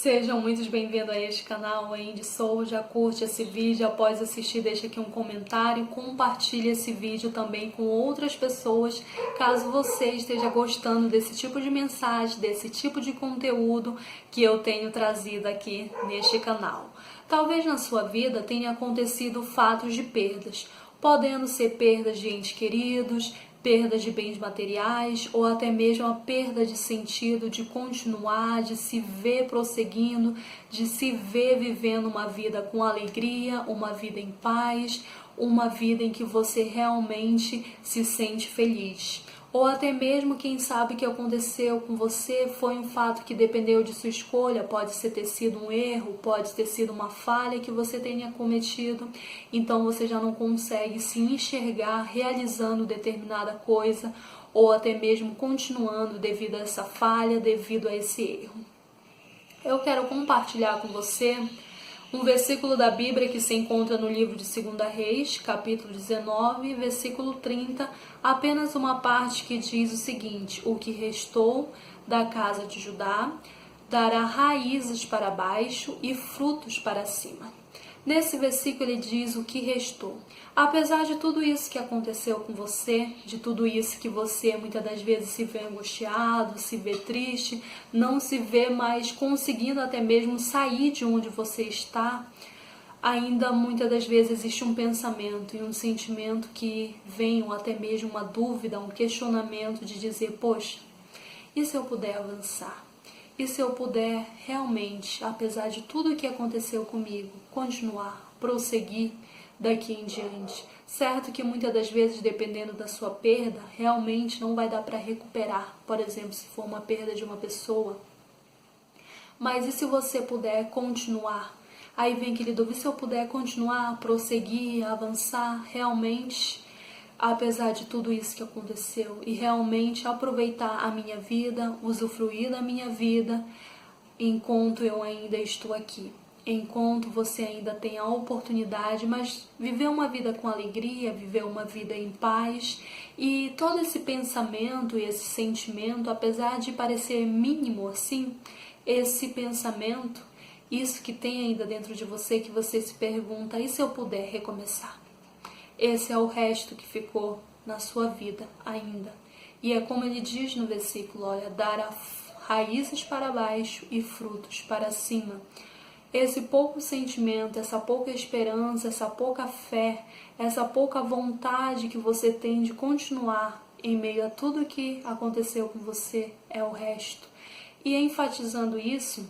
Sejam muito bem-vindos a este canal, Andy Sou. Já curte esse vídeo, após assistir deixa aqui um comentário, compartilhe esse vídeo também com outras pessoas, caso você esteja gostando desse tipo de mensagem, desse tipo de conteúdo que eu tenho trazido aqui neste canal. Talvez na sua vida tenha acontecido fatos de perdas, podendo ser perdas de entes queridos, perdas de bens materiais ou até mesmo a perda de sentido de continuar, de se ver prosseguindo, de se ver vivendo uma vida com alegria, uma vida em paz, uma vida em que você realmente se sente feliz. Ou até mesmo, quem sabe, o que aconteceu com você foi um fato que dependeu de sua escolha, pode ter sido um erro, pode ter sido uma falha que você tenha cometido, então você já não consegue se enxergar realizando determinada coisa, ou até mesmo continuando devido a essa falha, devido a esse erro. Eu quero compartilhar com você um versículo da Bíblia que se encontra no livro de 2 Reis, capítulo 19, versículo 30, apenas uma parte que diz o seguinte: o que restou da casa de Judá dará raízes para baixo e frutos para cima. Nesse versículo ele diz o que restou. Apesar de tudo isso que aconteceu com você, de tudo isso que você muitas das vezes se vê angustiado, se vê triste, não se vê mais conseguindo até mesmo sair de onde você está, ainda muitas das vezes existe um pensamento e um sentimento que vem, ou até mesmo uma dúvida, um questionamento de dizer, poxa, e se eu puder avançar? E se eu puder realmente, apesar de tudo o que aconteceu comigo, continuar, prosseguir daqui em diante? Certo que muitas das vezes, dependendo da sua perda, realmente não vai dar para recuperar. Por exemplo, se for uma perda de uma pessoa. Mas e se você puder continuar? Aí vem aquele dúvida, se eu puder continuar, prosseguir, avançar, realmente, apesar de tudo isso que aconteceu, e realmente aproveitar a minha vida, usufruir da minha vida, enquanto eu ainda estou aqui. Enquanto você ainda tem a oportunidade, mas viver uma vida com alegria, viver uma vida em paz. E todo esse pensamento e esse sentimento, apesar de parecer mínimo assim, esse pensamento, isso que tem ainda dentro de você, que você se pergunta, e se eu puder recomeçar? Esse é o resto que ficou na sua vida ainda. E é como ele diz no versículo, olha, dará raízes para baixo e frutos para cima. Esse pouco sentimento, essa pouca esperança, essa pouca fé, essa pouca vontade que você tem de continuar em meio a tudo que aconteceu com você é o resto. E enfatizando isso,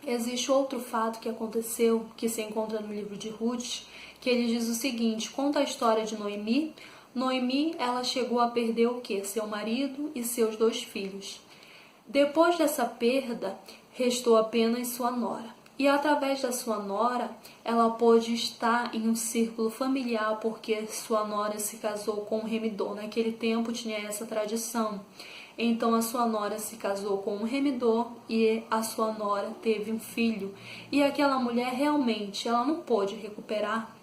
existe outro fato que aconteceu, que se encontra no livro de Ruth, que ele diz o seguinte, conta a história de Noemi. Noemi, ela chegou a perder o quê? Seu marido e seus 2 filhos. Depois dessa perda, restou apenas sua nora. E através da sua nora, ela pôde estar em um círculo familiar, porque sua nora se casou com um remidor. Naquele tempo tinha essa tradição. Então a sua nora se casou com um remidor e a sua nora teve um filho. E aquela mulher realmente, ela não pôde recuperar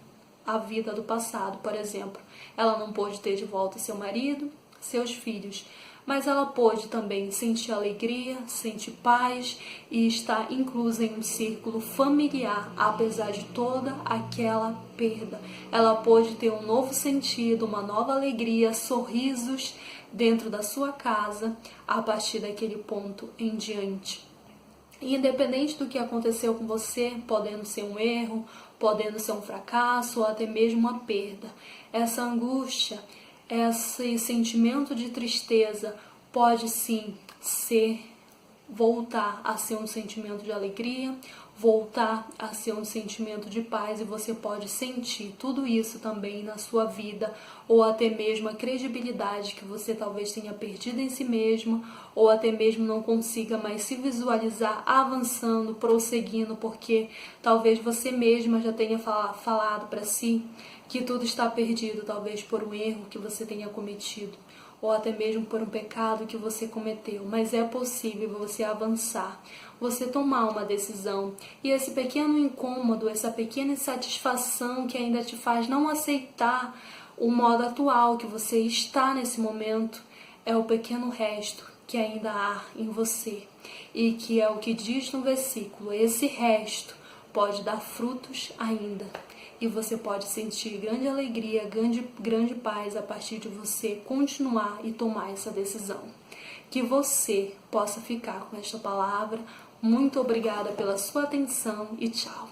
a vida do passado, por exemplo. Ela não pôde ter de volta seu marido, seus filhos, mas ela pôde também sentir alegria, sentir paz e estar inclusa em um círculo familiar, apesar de toda aquela perda. Ela pôde ter um novo sentido, uma nova alegria, sorrisos dentro da sua casa a partir daquele ponto em diante. Independente do que aconteceu com você, podendo ser um erro, podendo ser um fracasso ou até mesmo uma perda, essa angústia, esse sentimento de tristeza pode sim voltar a ser um sentimento de alegria, voltar a ser um sentimento de paz, e você pode sentir tudo isso também na sua vida, ou até mesmo a credibilidade que você talvez tenha perdido em si mesmo, ou até mesmo não consiga mais se visualizar avançando, prosseguindo, porque talvez você mesma já tenha falado para si que tudo está perdido, talvez por um erro que você tenha cometido, ou até mesmo por um pecado que você cometeu, mas é possível você avançar, você tomar uma decisão, e esse pequeno incômodo, essa pequena insatisfação que ainda te faz não aceitar o modo atual que você está nesse momento, é o pequeno resto que ainda há em você. e que é o que diz no versículo, esse resto pode dar frutos ainda. E você pode sentir grande alegria, grande paz a partir de você continuar e tomar essa decisão. Que você possa ficar com esta palavra. Muito obrigada pela sua atenção e tchau.